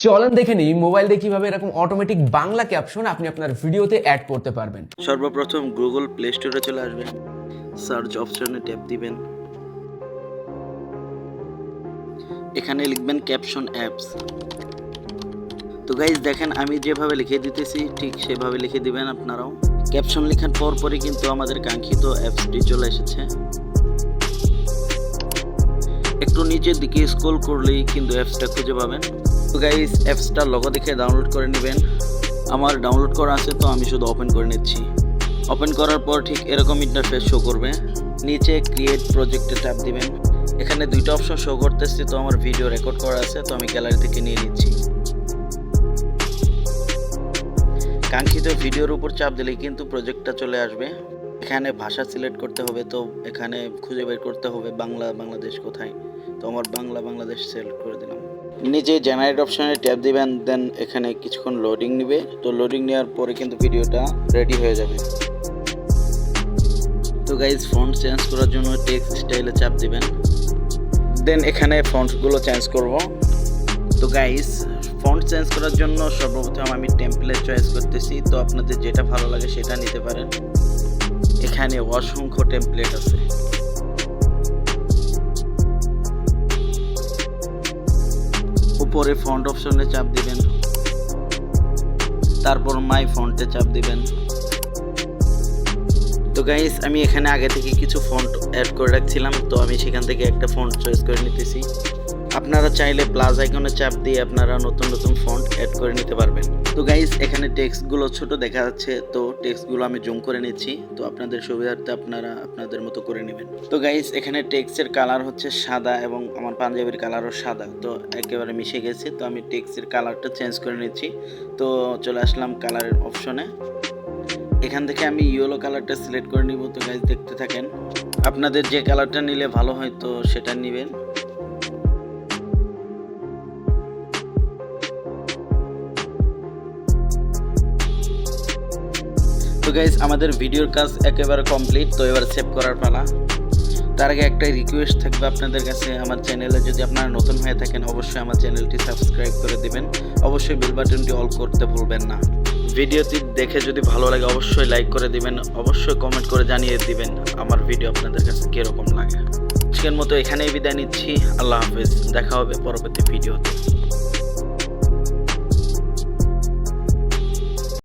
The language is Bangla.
চলেন দেখে নিই মোবাইল দিয়ে কিভাবে এরকম অটোমেটিক বাংলা ক্যাপশন আপনি আপনার ভিডিওতে অ্যাড করতে পারবেন। সর্বপ্রথম গুগল প্লে স্টোরে চলে আসবেন, সার্চ অপশনে ট্যাপ দিবেন, এখানে লিখবেন ক্যাপশন অ্যাপস। তো গাইজ দেখেন আমি যেভাবে লিখে দিতেছি ঠিক সেভাবে লিখে দিবেন আপনারাও। ক্যাপশন লেখার পরপরই কিন্তু আমাদের কাঙ্ক্ষিত অ্যাপসটি চলে এসেছে। একটু নিচের দিকে স্ক্রল করলেই কিন্তু অ্যাপসটা খুঁজে পাবেন। তো গাইজ অ্যাপসটার লোগো দেখে ডাউনলোড করে নেবেন। আমার ডাউনলোড করা আছে তো আমি শুধু ওপেন করে নিচ্ছি। ওপেন করার পর ঠিক এরকম ইন্টারফেস শো করবে। নিচে ক্রিয়েট প্রজেক্টে ট্যাপ দিবেন। এখানে দুইটা অপশন শো করতেছে, তো আমার ভিডিও রেকর্ড করা আছে তো আমি গ্যালারি থেকে নিয়ে নিচ্ছি। কাঙ্ক্ষিত ভিডিওর উপর চাপ দিলেই কিন্তু প্রজেক্টটা চলে আসবে। এখানে ভাষা সিলেক্ট করতে হবে, তো এখানে খুঁজে বের করতে হবে বাংলাদেশ কোথায়। তো আমার বাংলাদেশ সিলেক্ট করে দিলাম। নিচে জেনারেট অপশনে ট্যাপ দিবেন, দেন এখানে কিছুক্ষণ লোডিং নেবে। তো লোডিং নেওয়ার পরে কিন্তু ভিডিওটা রেডি হয়ে যাবে। তো গাইজ ফন্ট চেঞ্জ করার জন্য টেক্সট স্টাইলে চাপ দিবেন, দেন এখানে ফন্টগুলো চেঞ্জ করব। তো গাইজ ফন্ট চেঞ্জ করার জন্য সর্বপ্রথম আমি টেমপ্লেট চয়েস করতেছি। তো আপনাদের যেটা ভালো লাগে সেটা নিতে পারেন, এখানে অসংখ্য টেমপ্লেট আছে। উপরে ফন্ট অপশনে চাপ দিবেন, তারপর মাই ফন্টে চাপ দিবেন। তো গাইস আমি এখানে আগে থেকে কিছু ফন্ট অ্যাড করে রাখছিলাম, তো আমি সেখান থেকে একটা ফন্ট চয়েস করে নিতেছি। আপনারা চাইলে প্লাস আইকনে চাপ দিয়ে আপনারা নতুন নতুন ফন্ট অ্যাড করে নিতে পারবেন। তো গাইস এখানে টেক্সটগুলো ছোট দেখা যাচ্ছে, তো টেক্সটগুলো আমি জুম করে নিচ্ছি। তো আপনাদের সুবিধার্থে আপনারা আপনাদের মতো করে নেবেন। তো গাইস এখানে টেক্সটের কালার হচ্ছে সাদা এবং আমার পাঞ্জাবির কালারও সাদা, তো একেবারে মিশে গেছে। তো আমি টেক্সটের কালারটা চেঞ্জ করে নিচ্ছি। তো চলে আসলাম কালারের অপশনে, এখান থেকে আমি ইয়েলো কালারটা সিলেক্ট করে নিব। তো গাইস দেখতে থাকেন, আপনাদের যে কালারটা নিলে ভালো হয় তো সেটা নেবেন। তো গাইস আমাদের ভিডিওর কাজ একেবারে কমপ্লিট। তো এবার সেভ করার পালা। তার আগে একটা রিকোয়েস্ট থাকবে আপনাদের কাছে, আমার চ্যানেলে যদি আপনারা নতুন হয়ে থাকেন অবশ্যই আমার চ্যানেলটি সাবস্ক্রাইব করে দিবেন। অবশ্যই বেল বাটনটি অল করতে ভুলবেন না। ভিডিওটি দেখে যদি ভালো লাগে অবশ্যই লাইক করে দিবেন, অবশ্যই কমেন্ট করে জানিয়ে দিবেন আমার ভিডিও আপনাদের কাছে কীরকম লাগে। আজকের মতো এখানেই বিদায় নিচ্ছি। আল্লাহ হাফেজ, দেখা হবে পরবর্তী ভিডিওতে।